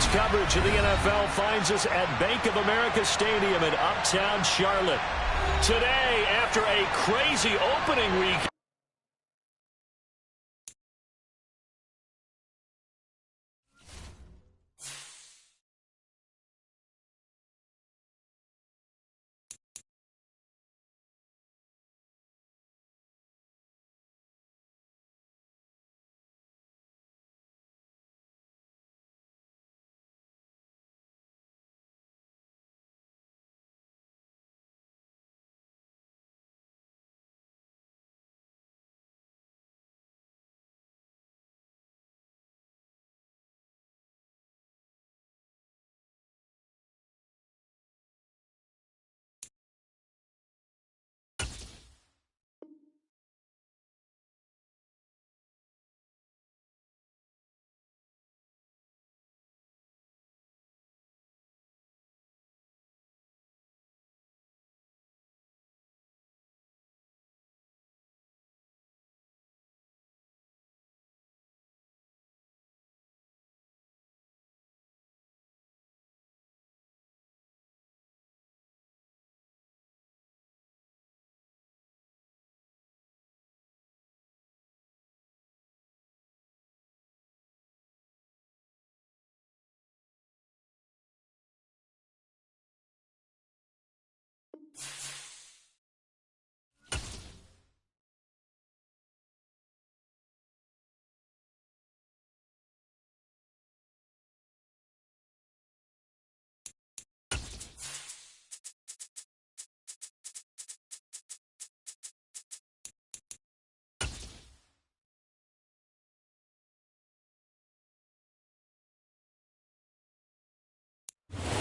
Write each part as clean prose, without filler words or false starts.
Sports coverage of the NFL finds us at Bank of America Stadium in Uptown Charlotte. Today, after a crazy opening week.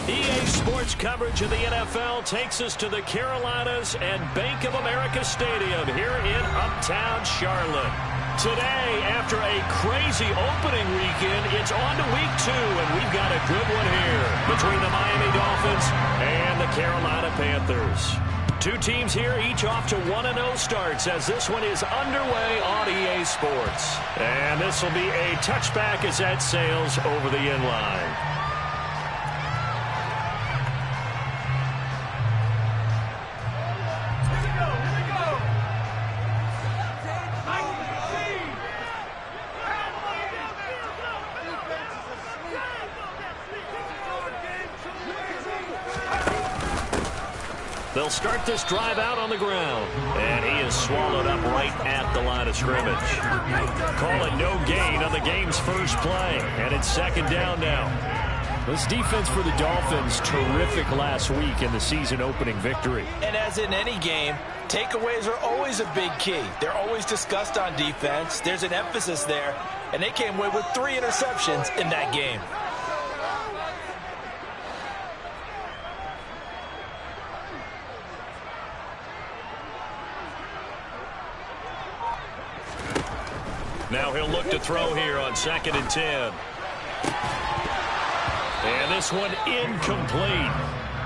EA Sports coverage of the NFL takes us to the Carolinas and Bank of America Stadium here in Uptown Charlotte. Today, after a crazy opening weekend, it's on to week 2, and we've got a good one here between the Miami Dolphins and the Carolina Panthers. Two teams here, each off to 1-0 starts as this one is underway on EA Sports. And this will be a touchback as that sails over the end line. They'll start this drive out on the ground. And he is swallowed up right at the line of scrimmage. Call it no gain on the game's first play. And it's second down now. This defense for the Dolphins, terrific last week in the season-opening victory. And as in any game, takeaways are always a big key. They're always discussed on defense. There's an emphasis there. And they came away with 3 interceptions in that game. Now he'll look to throw here on 2nd and 10. And this one incomplete.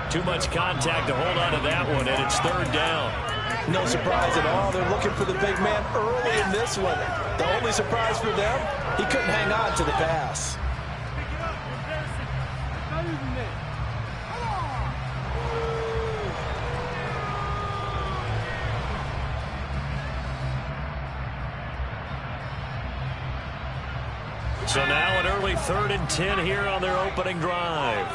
Too much contact to hold on to that one, and it's 3rd down. No surprise at all. They're looking for the big man early in this one. The only surprise for them, he couldn't hang on to the pass. So now an early 3rd and 10 here on their opening drive.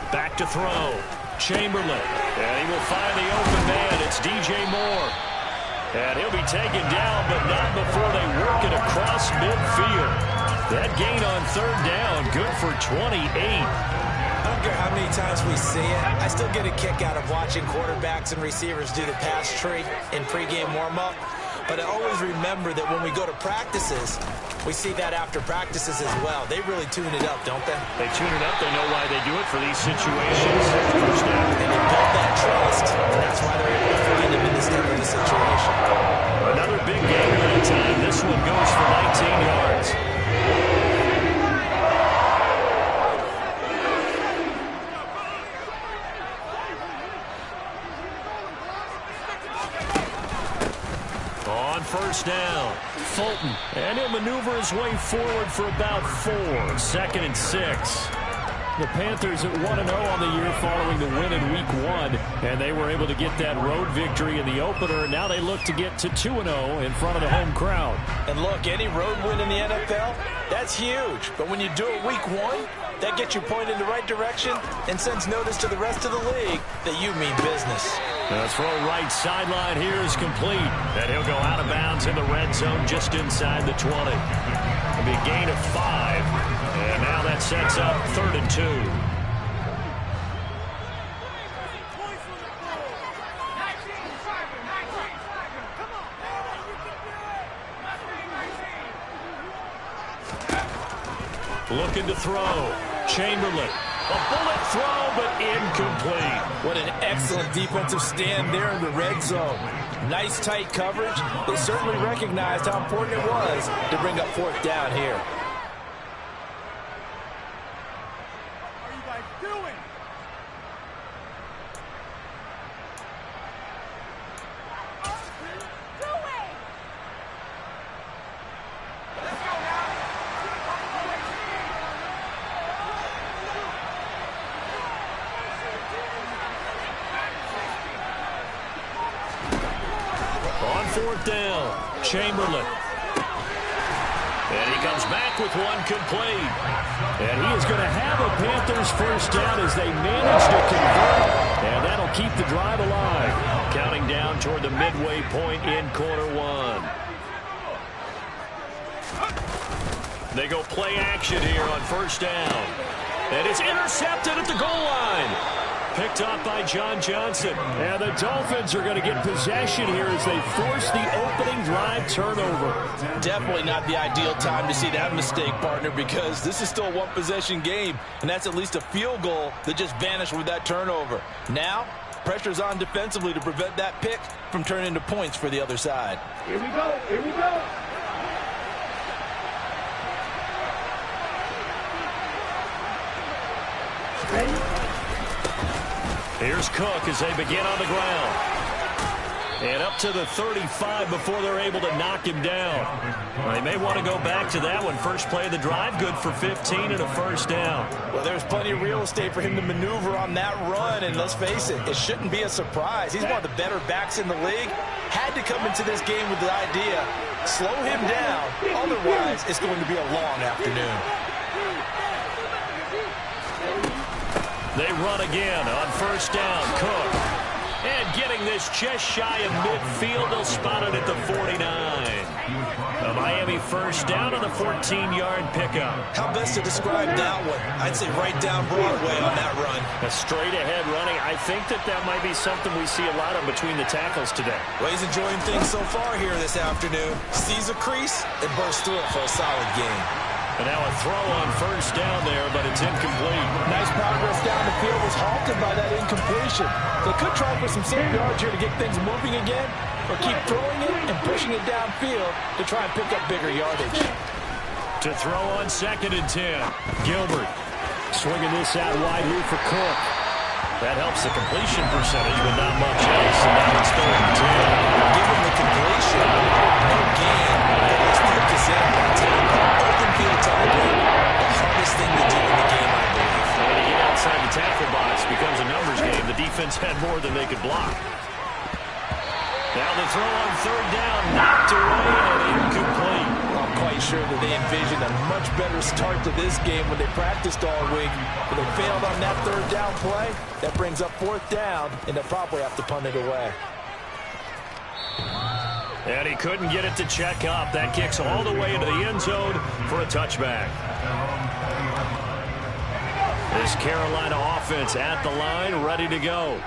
Back to throw. Chamberlain. And he will find the open man. It's DJ Moore. And he'll be taken down, but not before they work it across midfield. That gain on 3rd down, good for 28. I don't care how many times we see it. I still get a kick out of watching quarterbacks and receivers do the pass tree in pregame warm-up. But I always remember that when we go to practices, we see that after practices as well. They really tune it up, don't they? They tune it up. They know why they do it for these situations. First down. And they build that trust, and that's why they're able to find him in this type of a situation. Another big game that time. This one goes for 19 yards. first down. Fulton, and he'll maneuver his way forward for about 4. 2nd and 6. The Panthers at 1-0 on the year following the win in Week 1, and they were able to get that road victory in the opener, and now they look to get to 2-0 in front of the home crowd. And look, any road win in the NFL, that's huge. But when you do it Week 1, that gets you pointed in the right direction and sends notice to the rest of the league that you mean business. The throw right sideline here is complete, and he'll go out of bounds in the red zone just inside the 20. It'll be a gain of 5, and now that sets up 3rd and 2. Looking to throw. Chamberlain. A bullet throw, but incomplete. What an excellent defensive stand there in the red zone. Nice tight coverage. They certainly recognized how important it was to bring up 4th down here. What are you guys doing? On 4th down, Chamberlain. And he comes back with one complete. And he is going to have a Panthers first down as they manage to convert. And that'll keep the drive alive. Counting down toward the midway point in quarter 1. They go play action here on first down. And it's intercepted at the goal line. Picked up by John Johnson. And the Dolphins are going to get possession here as they force the opening drive turnover. Definitely not the ideal time to see that mistake, partner, because this is still a one-possession game, and that's at least a field goal that just vanished with that turnover. Now, pressure's on defensively to prevent that pick from turning into points for the other side. Here we go. Here we go. Here's Cook as they begin on the ground. And up to the 35 before they're able to knock him down. Well, they may want to go back to that one. First play of the drive, good for 15 and a first down. Well, there's plenty of real estate for him to maneuver on that run, and let's face it, it shouldn't be a surprise. He's one of the better backs in the league. Had to come into this game with the idea, slow him down, otherwise it's going to be a long afternoon. They run again on first down. Cook. And getting this just shy of midfield. They'll spot it at the 49. A Miami first down on the 14-yard pickup. How best to describe that one? I'd say right down Broadway on that run. A straight-ahead running. I think that might be something we see a lot of between the tackles today. Well, he's enjoying things so far here this afternoon. Sees a crease and bursts through it for a solid game. And now a throw on first down there, but it's incomplete. Nice progress down the field was halted by that incompletion. They could try for some safe yards here to get things moving again, or keep throwing it and pushing it downfield to try and pick up bigger yardage. To throw on 2nd and 10. Gilbert swinging this out wide here for Cook. That helps the completion percentage, but not much else. And now it's 3rd and 10. Given the completion, no gain. Let's put this in on tackle. Open field tackle, the hardest thing to do in the game, I believe. And to get outside the tackle box becomes a numbers game. The defense had more than they could block. Now the throw on 3rd down, knocked away and incomplete. I'm quite sure that they envisioned a much better start to this game when they practiced all week. But they failed on that 3rd down play. That brings up 4th down, and they'll probably have to punt it away. And he couldn't get it to check up. That kicks all the way into the end zone for a touchback. This Carolina offense at the line, ready to go.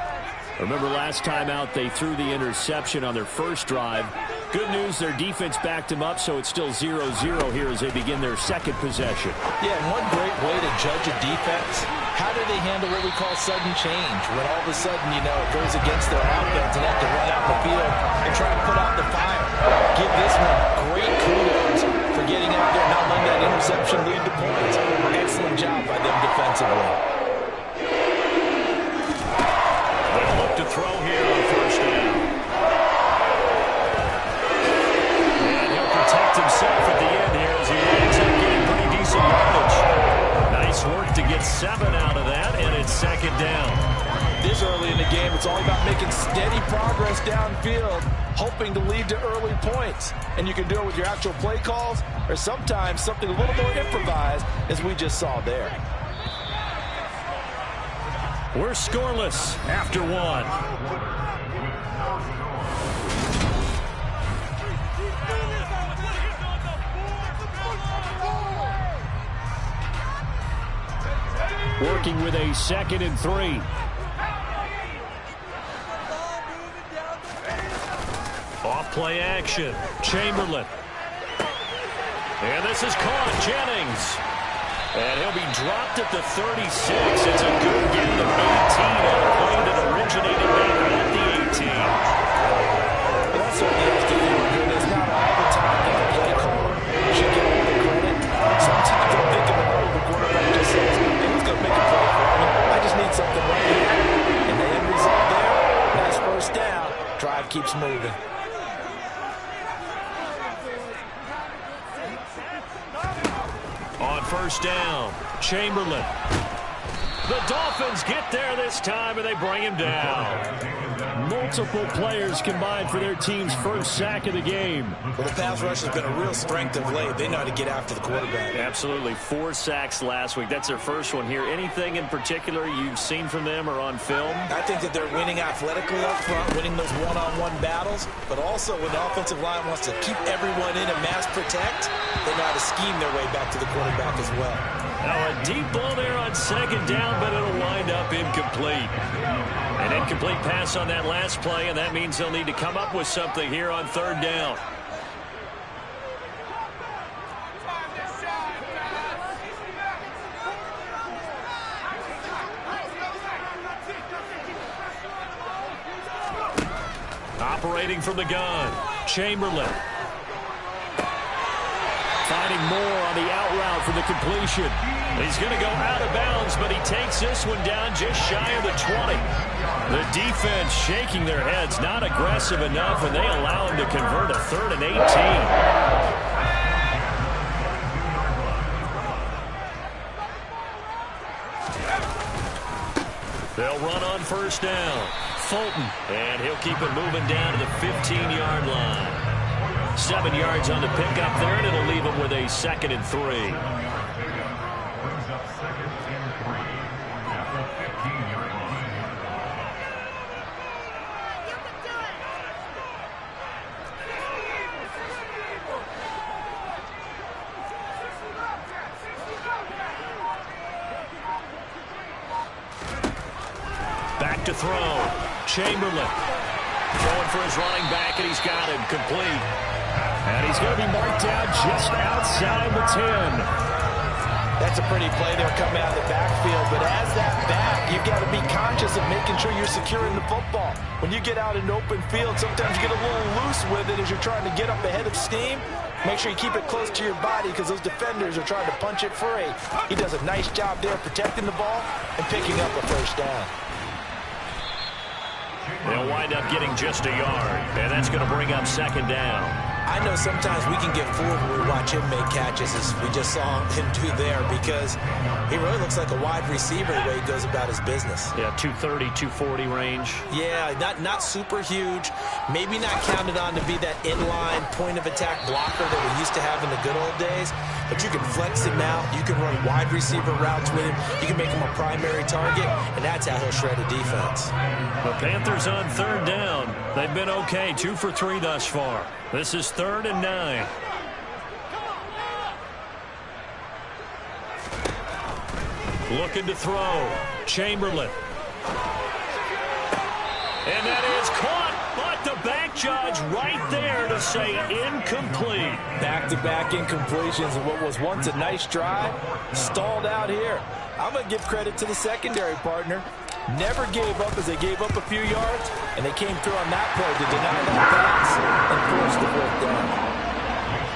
Remember last time out, they threw the interception on their first drive. Good news, their defense backed them up, so it's still 0-0 here as they begin their second possession. Yeah, and one great way to judge a defense, how do they handle what we call sudden change? When all of a sudden, you know, it goes against their offense and have to run out the field and try to put out the fire. Give this one great kudos for getting out there and not letting that interception lead to points. Excellent job by them defensively. They'll look to throw here on first down. get 7 out of that, and it's second down. This early in the game, it's all about making steady progress downfield, hoping to lead to early points. And you can do it with your actual play calls or sometimes something a little more improvised, as we just saw there. We're scoreless after 1. Working with a 2nd and 3. Off play action. Chamberlain. And this is caught. Jennings. And he'll be dropped at the 36. It's a good gain of 18 on a play that originated back at the 18. That's what he has to do. It's not all the time that the play caller should get all the credit. Sometimes I'm thinking about it, the quarterback just says, hey, who's going to make a play for me? I just need something right here. And the end result there, nice first down. Drive keeps moving. On first down, Chamberlain. The Dolphins get there this time, and they bring him down. Multiple players combined for their team's first sack of the game. Well, the pass rush has been a real strength of late. They know how to get after the quarterback. Absolutely. 4 sacks last week. That's their first one here. Anything in particular you've seen from them or on film? I think that they're winning athletically up front, winning those one-on-one battles, but also when the offensive line wants to keep everyone in and mass protect, they know how to scheme their way back to the quarterback as well. Now a deep ball there on second down, but it'll wind up incomplete. An incomplete pass on that last play, and that means they'll need to come up with something here on third down. Operating from the gun, Chamberlain. Finding more on the out route for the completion. He's going to go out of bounds, but he takes this one down just shy of the 20. The defense shaking their heads, not aggressive enough, and they allow him to convert a 3rd and 18. They'll run on first down. Fulton, and he'll keep it moving down to the 15-yard line. 7 yards on the pickup there, and it'll leave him with a 2nd and 3. Back to throw. Chamberlain. Going for his running back, and he's got him complete. And he's going to be marked down just outside the 10. That's a pretty play there coming out of the backfield, but as that back, you've got to be conscious of making sure you're securing the football. When you get out in open field, sometimes you get a little loose with it as you're trying to get up ahead of steam. Make sure you keep it close to your body because those defenders are trying to punch it free. He does a nice job there protecting the ball and picking up a first down. They'll wind up getting just a yard, and that's going to bring up second down. I know sometimes we can get fooled when we watch him make catches, as we just saw him do there, because he really looks like a wide receiver the way he goes about his business. Yeah, 230, 240 range. Yeah, not super huge. Maybe not counted on to be that inline point-of-attack blocker that we used to have in the good old days, but you can flex him out. You can run wide receiver routes with him. You can make him a primary target, and that's how he'll shred a defense. The Panthers on third down. They've been okay, 2 for 3 thus far. This is 3rd and 9. Looking to throw. Chamberlain. And that is caught, but the back judge right there to say incomplete. Back-to-back incompletions of what was once a nice drive, stalled out here. I'm going to give credit to the secondary partner. Never gave up as they gave up a few yards, and they came through on that play to deny that pass and force the 4th down.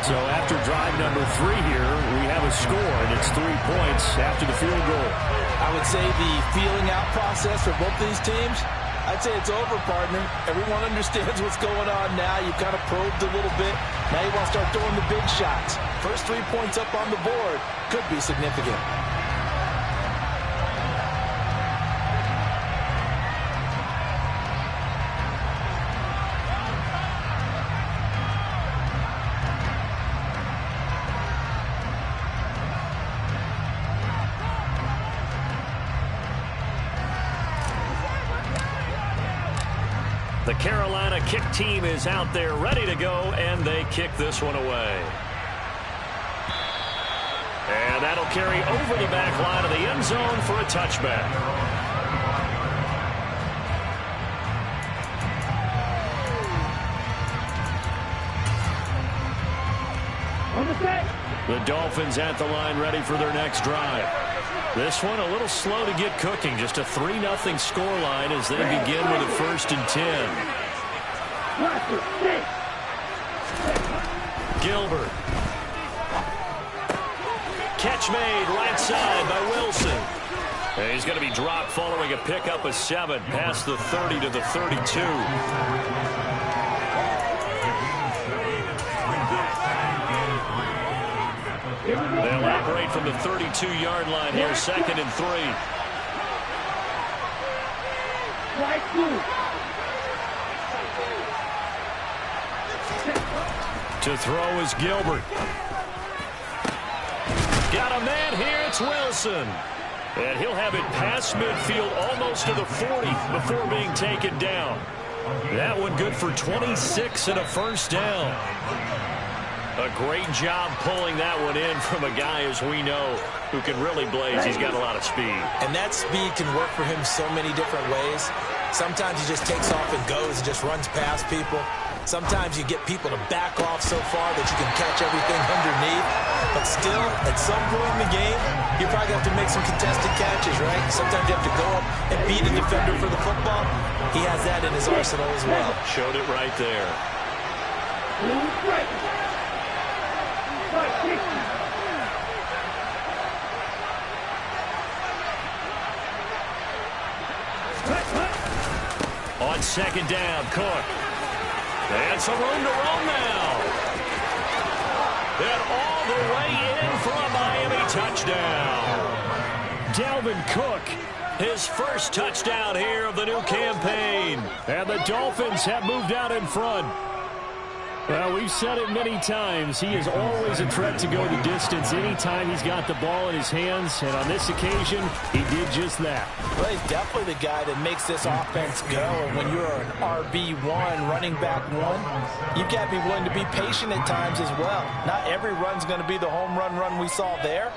So after drive number 3 here, we have a score, and it's 3 points after the field goal. I would say the feeling out process for both these teams, I'd say it's over, partner. Everyone understands what's going on now. You've kind of probed a little bit. Now you want to start throwing the big shots. First 3 points up on the board could be significant. The Carolina kick team is out there ready to go, and they kick this one away. And that'll carry over the back line of the end zone for a touchback. The Dolphins at the line ready for their next drive. This one a little slow to get cooking. Just a 3-0 scoreline as they begin with a 1st and 10. Gilbert. Catch made right side by Wilson. And he's going to be dropped following a pickup of 7 past the 30 to the 32. They'll operate from the 32-yard line here, 2nd and 3. To throw is Gilbert. Got a man here, it's Wilson. And he'll have it past midfield almost to the 40 before being taken down. That one good for 26 and a 1st down. A great job pulling that one in from a guy, as we know, who can really blaze. He's got a lot of speed. And that speed can work for him so many different ways. Sometimes he just takes off and goes and just runs past people. Sometimes you get people to back off so far that you can catch everything underneath. But still, at some point in the game, you probably have to make some contested catches, right? Sometimes you have to go up and beat a defender for the football. He has that in his arsenal as well. Showed it right there. On 2nd down, Cook. And some room to roam now. And all the way in for a Miami touchdown. Dalvin Cook, his first touchdown here of the new campaign. And the Dolphins have moved out in front. Well, we've said it many times. He is always a threat to go the distance anytime he's got the ball in his hands. And on this occasion, he did just that. Well, he's definitely the guy that makes this offense go. And when you're an RB1, running back 1, you've got to be willing to be patient at times as well. Not every run's going to be the home run we saw there.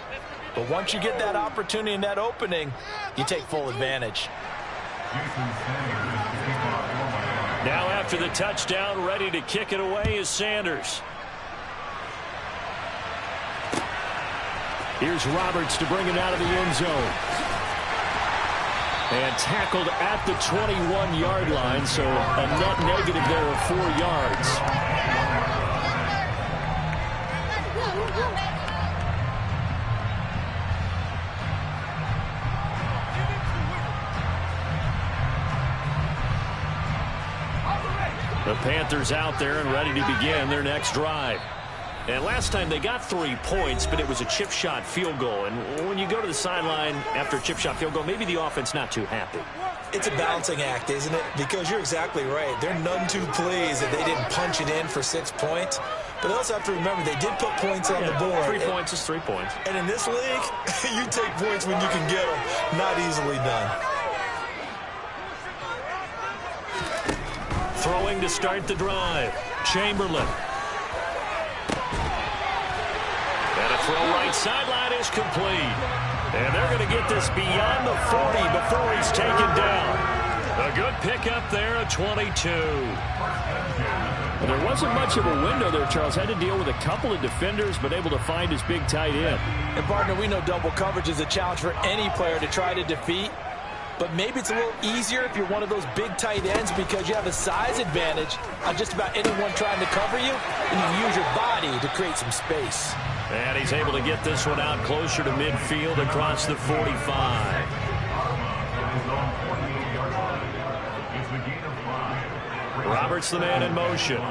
But once you get that opportunity and that opening, you take full advantage. Now after the touchdown, ready to kick it away is Sanders. Here's Roberts to bring it out of the end zone. And tackled at the 21-yard line, so a net negative there of 4 yards. The Panthers out there and ready to begin their next drive. And last time they got 3 points, but it was a chip shot field goal. And when you go to the sideline after a chip shot field goal, maybe the offense not too happy. It's a balancing act, isn't it? Because you're exactly right. They're none too pleased that they didn't punch it in for 6 points. But they also have to remember they did put points on the board. 3 points is 3 points. And in this league, you take points when you can get them. Not easily done. Throwing to start the drive. Chamberlain. And a throw right sideline is complete. And they're going to get this beyond the 40 before he's taken down. A good pickup there at 22. Well, there wasn't much of a window there, Charles. Had to deal with a couple of defenders, but able to find his big tight end. And, partner, we know double coverage is a challenge for any player to try to defeat. But maybe it's a little easier if you're one of those big tight ends because you have a size advantage on just about anyone trying to cover you, and you can use your body to create some space. And he's able to get this one out closer to midfield across the 45. Roberts the man in motion.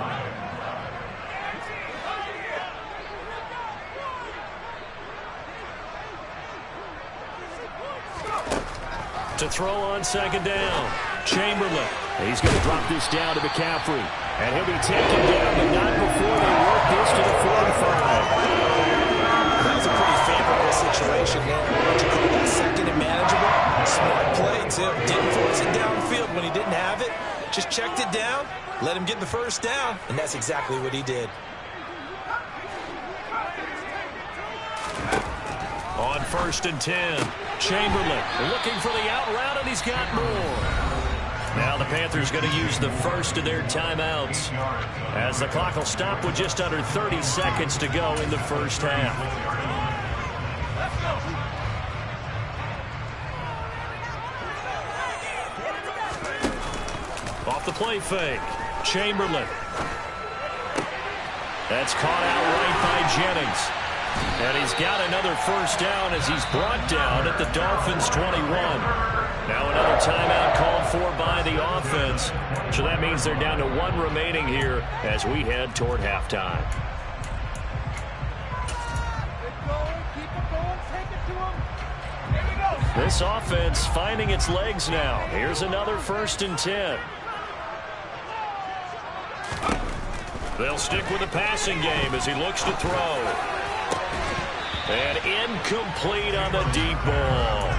To throw on 2nd down. Chamberlain. He's going to drop this down to McCaffrey. And he'll be taken down, but not before they work this to the 45. That was a pretty favorable situation there. What you call that, 2nd and manageable. Smart play, too. Didn't force it downfield when he didn't have it. Just checked it down, let him get the first down, and that's exactly what he did. On 1st and 10, Chamberlain looking for the out route, and he's got more. Now the Panthers going to use the first of their timeouts as the clock will stop with just under 30 seconds to go in the first half. Off the play fake, Chamberlain. That's caught out right by Jennings. And he's got another first down as he's brought down at the Dolphins' 21. Now another timeout called for by the offense. So that means they're down to 1 remaining here as we head toward halftime. This offense finding its legs now. Here's another 1st and 10. They'll stick with the passing game as he looks to throw. And incomplete on the deep ball.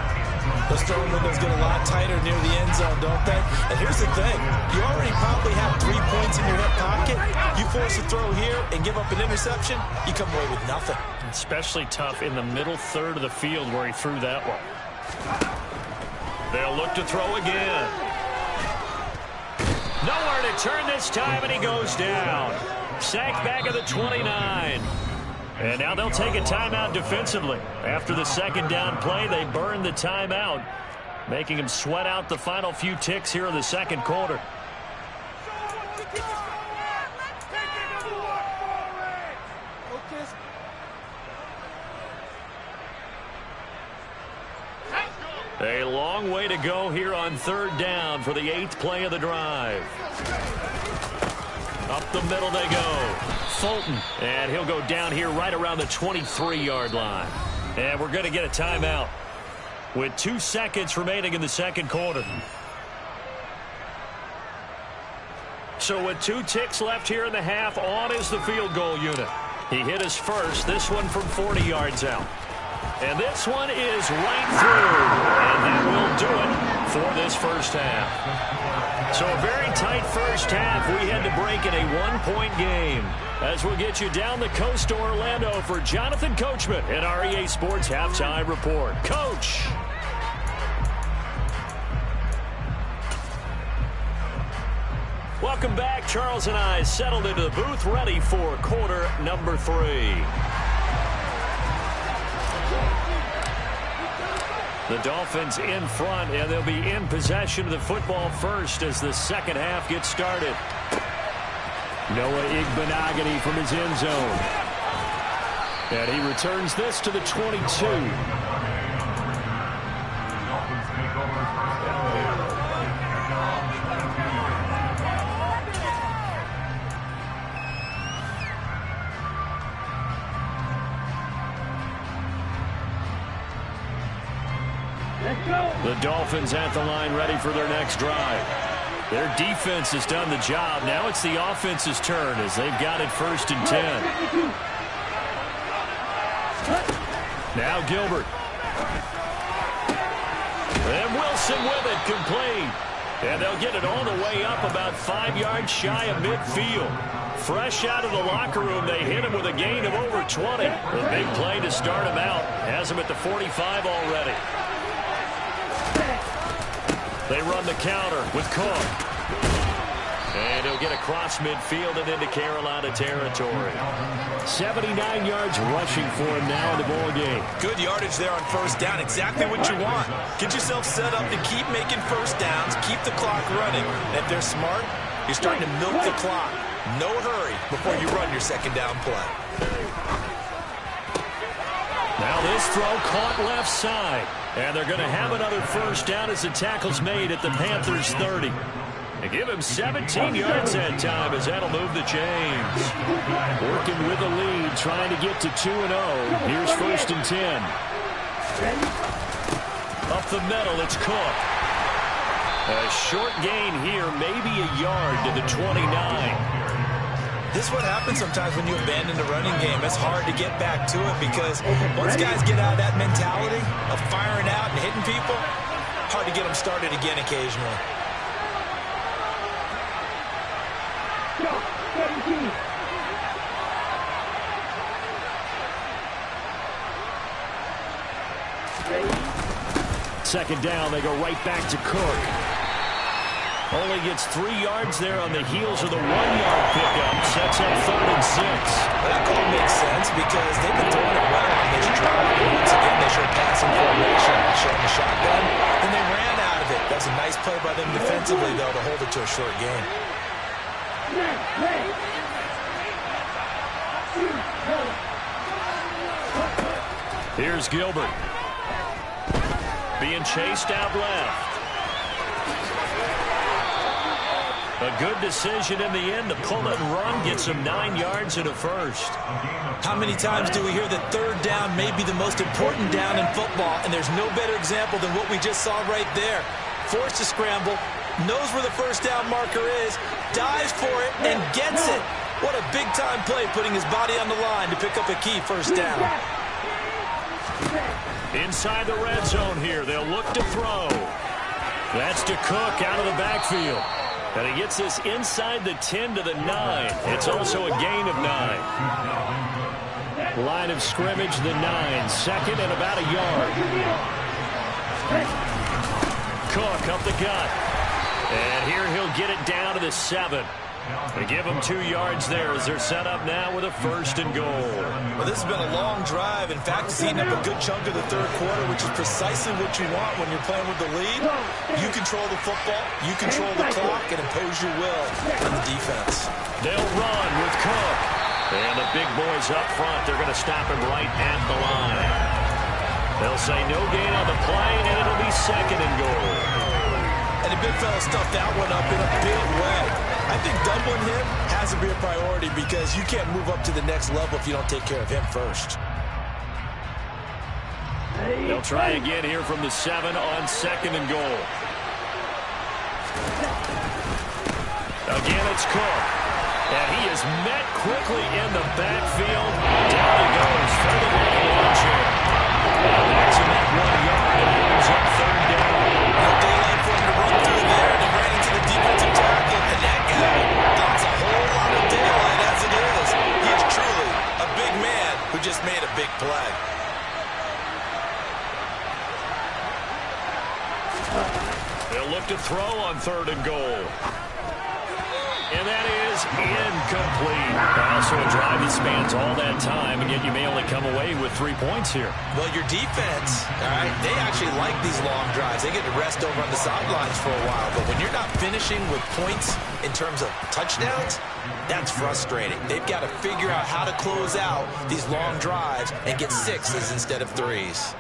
Those throwing windows get a lot tighter near the end zone, don't they? And here's the thing. You already probably have 3 points in your hip pocket. You force a throw here and give up an interception, you come away with nothing. Especially tough in the middle third of the field where he threw that one. They'll look to throw again. Nowhere to turn this time, and he goes down. Sacked back at the 29. And now they'll take a timeout defensively. After the second down play, they burn the timeout, making him sweat out the final few ticks here in the second quarter. A long way to go here on 3rd down for the 8th play of the drive. Up the middle they go. Fulton, and he'll go down here right around the 23-yard line. And we're going to get a timeout with 2 seconds remaining in the second quarter. So with 2 ticks left here in the half, on is the field goal unit. He hit his first, this one from 40 yards out. And this one is right through. And that will do it for this first half. So a very tight first half. We had to break in a 1-point game. As we'll get you down the coast to Orlando for Jonathan Coachman at our EA Sports Halftime Report. Coach. Welcome back. Charles and I settled into the booth, ready for quarter number 3. The Dolphins in front, and they'll be in possession of the football first as the second half gets started. Noah Igbenogany from his end zone. And he returns this to the 22. The Dolphins at the line ready for their next drive. Their defense has done the job. Now it's the offense's turn as they've got it 1st and 10. Now Gilbert. And Wilson with it, complete. And they'll get it all the way up about 5 yards shy of midfield. Fresh out of the locker room, they hit him with a gain of over 20. A big play to start him out. Has him at the 45 already. They run the counter with Cook. And he'll get across midfield and into Carolina territory. 79 yards rushing for him now in the ball game. Good yardage there on 1st down. Exactly what you want. Get yourself set up to keep making 1st downs, keep the clock running. And if they're smart, you're starting to milk the clock. No hurry before you run your 2nd down play. Now this throw caught left side. And they're going to have another 1st down as the tackle's made at the Panthers' 30. They give him 17 yards that time as that'll move the chains. Working with the lead, trying to get to 2-0. Here's 1st and 10. Up the middle, it's Cook. A short gain here, maybe a yard to the 29. This is what happens sometimes when you abandon the running game. It's hard to get back to it because once guys get out of that mentality of firing out and hitting people, hard to get them started again occasionally. Second down, they go right back to Cook. Only gets 3 yards there on the heels of the 1-yard pickup. Sets up 3rd and 6. Well, that call makes sense because they've been throwing it well on this drive. Once again, they showed passing formation, showing the shotgun, and they ran out of it. That's a nice play by them defensively, though, to hold it to a short game. Here's Gilbert. Being chased out left. A good decision in the end to pull it and run, get some 9 yards and a first. How many times do we hear that third down may be the most important down in football, and there's no better example than what we just saw right there. Forced to scramble, knows where the first down marker is, dives for it, and gets it. What a big-time play, putting his body on the line to pick up a key first down. Inside the red zone here, they'll look to throw. That's to Cook out of the backfield. And he gets this inside the 10 to the 9. It's also a gain of 9. Line of scrimmage, the 9. Second and about a yard. Cook up the gut. And here he'll get it down to the 7. They give him 2 yards there as they're set up now with a 1st and goal. Well, this has been a long drive. In fact, it's eaten up a good chunk of the third quarter, which is precisely what you want when you're playing with the lead. You control the football, you control the clock, and impose your will on the defense. They'll run with Cook. And the big boys up front, they're going to stop him right at the line. They'll say no gain on the play, and it'll be 2nd and goal. And the big fella stuffed that one up in a big way. I think doubling him has to be a priority because you can't move up to the next level if you don't take care of him first. They'll try again here from the 7 on 2nd and goal. Again, it's Cook. And he is met quickly in the backfield. Down he goes for the launcher. That's in that 1 yard and moves up 3rd down. No daylight for him to run through there, and he ran into the defensive tackle, and that guy gets a whole lot of daylight as it is. He is truly a big man who just made a big play. They'll look to throw on 3rd and goal. And that is incomplete. Also a drive that spans all that time, and yet you may only come away with 3 points here. Well, your defense, all right, they actually like these long drives. They get to rest over on the sidelines for a while. But when you're not finishing with points in terms of touchdowns, that's frustrating. They've got to figure out how to close out these long drives and get 6s instead of 3s.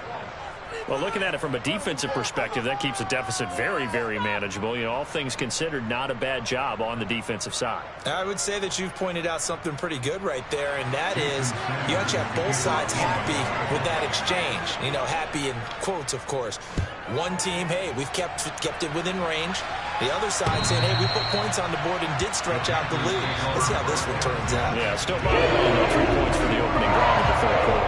Well, looking at it from a defensive perspective, that keeps the deficit very, very manageable. You know, all things considered, not a bad job on the defensive side. I would say that you've pointed out something pretty good right there, and that is you actually have both sides happy with that exchange. You know, happy in quotes, of course. One team, hey, we've kept it within range. The other side saying, hey, we put points on the board and did stretch out the lead. Let's see how this one turns out. Yeah, still bottom line, though, 3 points for the opening drive of the 3rd quarter.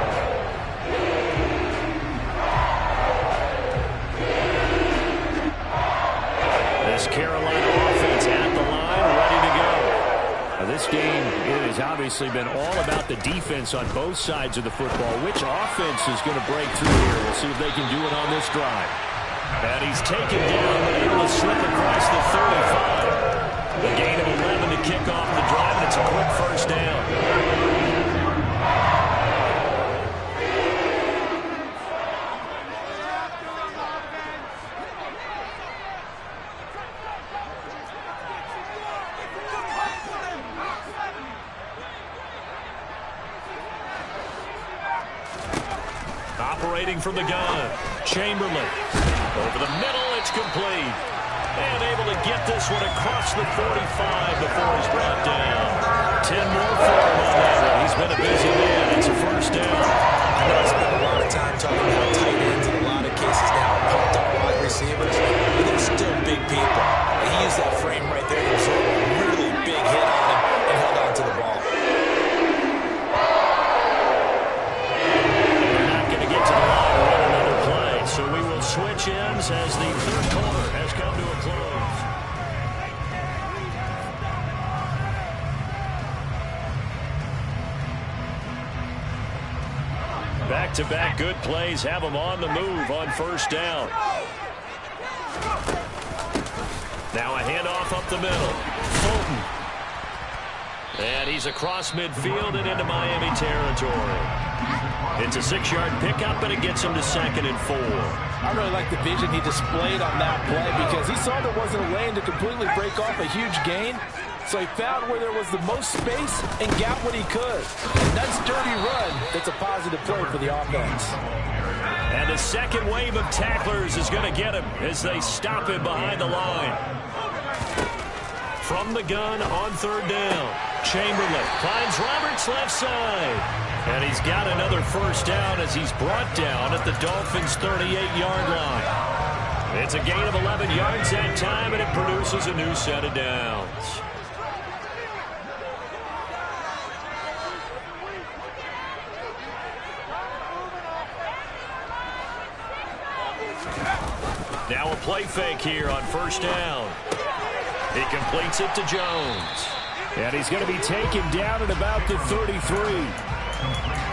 This Carolina offense at the line, ready to go. Now, this game, it has obviously been all about the defense on both sides of the football. Which offense is going to break through here? We'll see if they can do it on this drive. And he's taken down, but able to slip across the 35. The gain of 11 to kick off the drive, and it's a quick first down. Operating from the gun, Chamberlain. Over the middle, it's complete. And able to get this one across the 45 before he's brought down. 10 more for him on that one. He's been a busy man. It's a first down. I know I spent a lot of time talking about tight ends in a lot of cases now, pumped up wide receivers, but they're still big people. And he used that frame right there to absorb a really big hit on him and held on to the ball. So we will switch ends as the 3rd quarter has come to a close. Back-to-back good plays have them on the move on first down. Now a handoff up the middle. Fulton. And he's across midfield and into Miami territory. It's a 6-yard pickup, and it gets him to 2nd and 4. I really like the vision he displayed on that play because he saw there wasn't a lane to completely break off a huge gain. So he found where there was the most space and got what he could. A nice, dirty run that's a positive play for the offense. And the second wave of tacklers is going to get him as they stop him behind the line. From the gun on 3rd down. Chamberlain finds Roberts left side. And he's got another first down as he's brought down at the Dolphins' 38-yard line. It's a gain of 11 yards that time, and it produces a new set of downs. Now a play fake here on first down. He completes it to Jones. And he's going to be taken down at about the 33.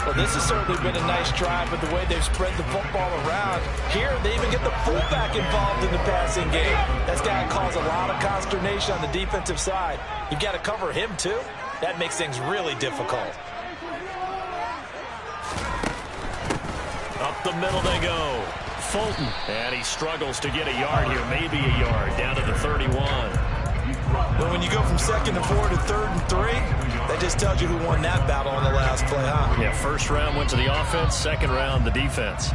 Well, this has certainly been a nice drive, but the way they've spread the football around. Here, they even get the fullback involved in the passing game. That's got to cause a lot of consternation on the defensive side. You've got to cover him, too. That makes things really difficult. Up the middle they go. Fulton. And he struggles to get a yard here, maybe a yard, down to the 31. Well, when you go from 2nd and 4 to 3rd and 3, that just tells you who won that battle on the last play, huh? Yeah, first round went to the offense, second round the defense.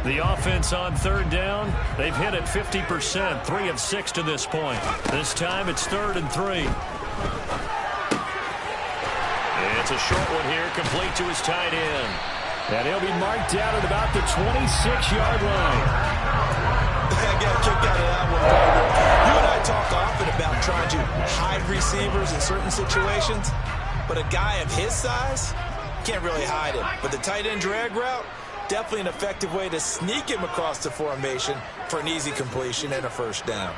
The offense on 3rd down, they've hit it 50%, 3 of 6 to this point. This time it's 3rd and 3. It's a short one here, complete to his tight end. And he'll be marked down at about the 26-yard line. I got a kick out of that one, partner. You and I talk often about trying to hide receivers in certain situations, but a guy of his size can't really hide him. But the tight end drag route, definitely an effective way to sneak him across the formation for an easy completion and a first down.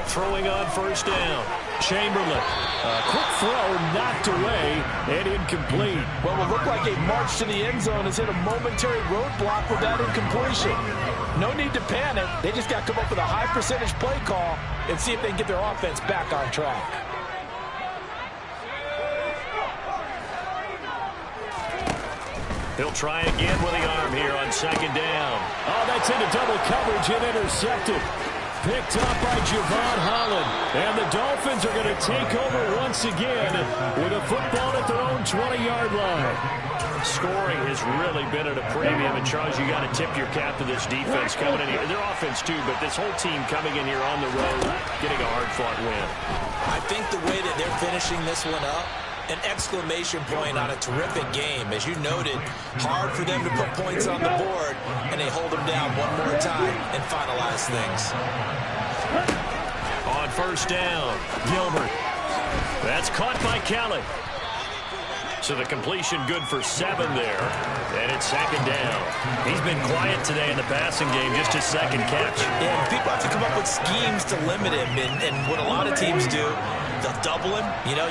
Throwing on first down. Chamberlain. Quick throw knocked away and incomplete. Well, it looked like a march to the end zone has hit a momentary roadblock with that incompletion. No need to panic. They just got to come up with a high percentage play call and see if they can get their offense back on track. He'll try again with the arm here on 2nd down. Oh, that's into double coverage and intercepted. Picked up by Javon Holland. And the Dolphins are going to take over once again with a football at their own 20-yard line. Scoring has really been at a premium. And, Charles, you got to tip your cap to this defense coming in here. Their offense, too, but this whole team coming in here on the road, getting a hard-fought win. I think the way that they're finishing this one up, an exclamation point on a terrific game. As you noted, hard for them to put points on the board, and they hold them down one more time and finalize things. On first down, Gilbert. That's caught by Kelly. So the completion good for 7 there. And it's 2nd down. He's been quiet today in the passing game, just his 2nd catch. Yeah, people have to come up with schemes to limit him, and what a lot of teams do, they'll double him,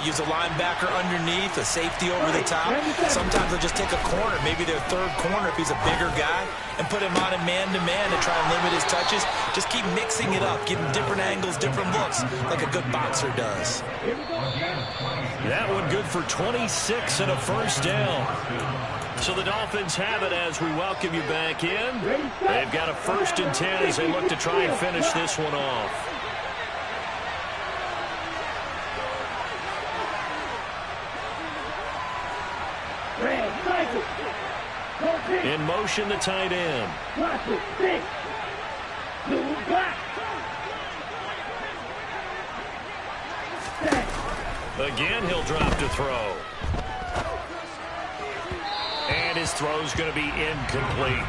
use a linebacker underneath, a safety over the top. Sometimes they'll just take a corner, maybe their 3rd corner if he's a bigger guy, and put him on a man-to-man to try and limit his touches. Just keep mixing it up, give him different angles, different looks, like a good boxer does. That one good for 26 and a first down. So the Dolphins have it as we welcome you back in. They've got a 1st and 10 as they look to try and finish this one off. In motion, the tight end. Again, he'll drop to throw. And his throw's going to be incomplete.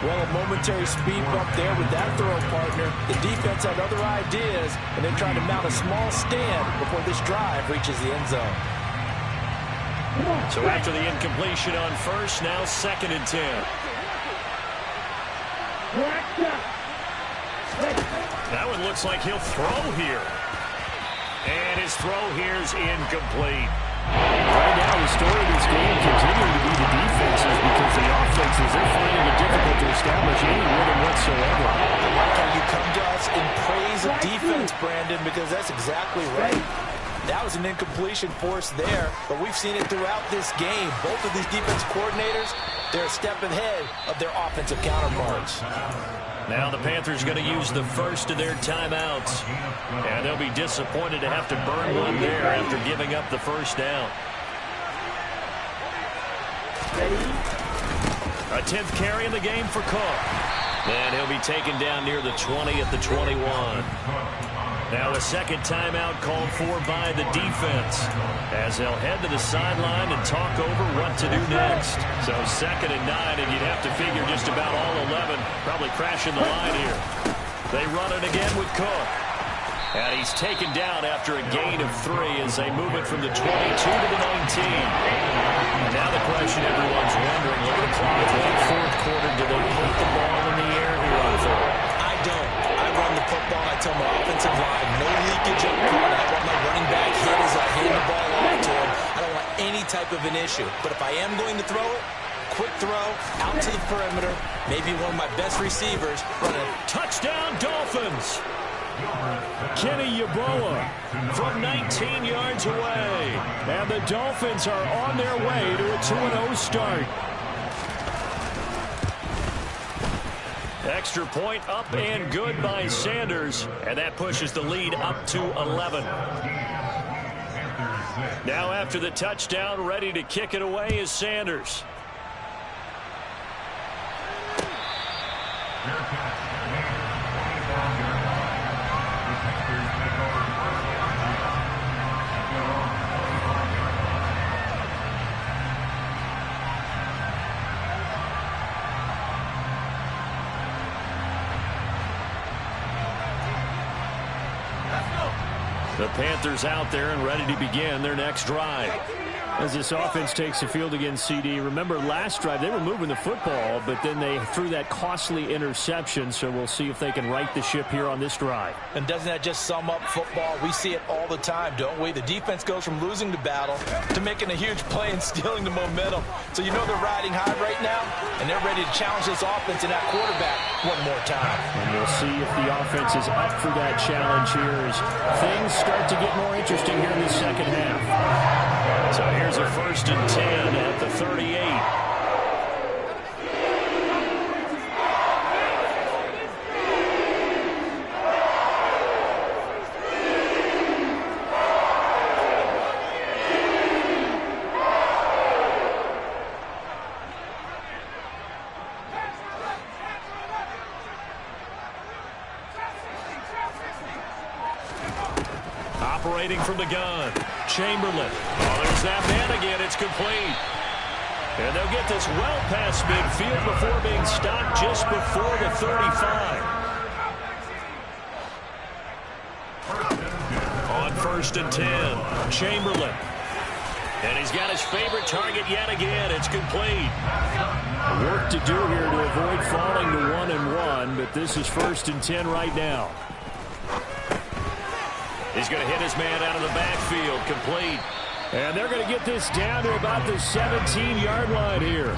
Well, a momentary speed bump there with that throw, partner. The defense had other ideas, and they're trying to mount a small stand before this drive reaches the end zone. So after the incompletion on first, now 2nd and 10. That one looked looks like he'll throw here. And his throw here is incomplete. Right now, the story of this game continuing to be the defenses because the offenses, they're finding it difficult to establish any rhythm whatsoever. Can you come to us in praise of defense, Brandon, because that's exactly right. That was an incompletion forced there, but we've seen it throughout this game. Both of these defense coordinators, they're a step ahead of their offensive counterparts. Now the Panthers going to use the first of their timeouts. And they'll be disappointed to have to burn one there after giving up the first down. A 10th carry in the game for Cook. And he'll be taken down near the 20 at the 21. Now a second timeout called for by the defense as they'll head to the sideline and talk over what to do next. So 2nd and 9, and you'd have to figure just about all 11 probably crashing the line here. They run it again with Cook. And he's taken down after a gain of 3 as they move it from the 22 to the 19. And now the question everyone's wondering, look at the clock, late 4th quarter, do they put the ball in the air here on 4th? I don't. I run the football, and I tell my offensive line, no leakage up front. I want my running back hit as I hand the ball off to him. I don't want any type of an issue. But if I am going to throw it, quick throw, out to the perimeter, maybe one of my best receivers running. Touchdown, Dolphins! Kenny Yeboah from 19 yards away. And the Dolphins are on their way to a 2-0 start. Extra point up and good by Sanders. And that pushes the lead up to 11. Now after the touchdown, ready to kick it away is Sanders. The Panthers out there and ready to begin their next drive. As this offense takes the field against CD, remember last drive they were moving the football, but then they threw that costly interception, so we'll see if they can right the ship here on this drive. And doesn't that just sum up football? We see it all the time, don't we? The defense goes from losing the battle to making a huge play and stealing the momentum. So you know they're riding high right now, and they're ready to challenge this offense and that quarterback one more time. And we'll see if the offense is up for that challenge here as things start to get more interesting here in the second half. So here's a 1st and 10 at the 38. Operating from the gun, Chamberlain. Oh, there's that man again. It's complete. And they'll get this well past midfield before being stopped just before the 35. On 1st and 10, Chamberlain. And he's got his favorite target yet again. It's complete. Work to do here to avoid falling to 1-1, but this is 1st and 10 right now. He's going to hit his man out of the backfield, complete. And they're going to get this down to about the 17-yard line here.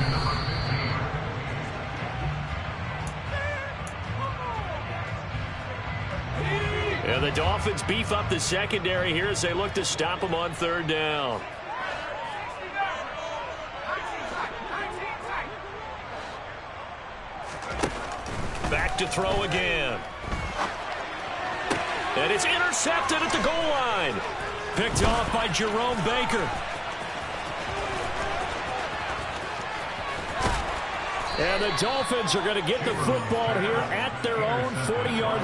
And the Dolphins beef up the secondary here as they look to stop him on 3rd down. Back to throw again. And it's intercepted at the goal line. Picked off by Jerome Baker. And the Dolphins are going to get the football here at their own 40-yard line.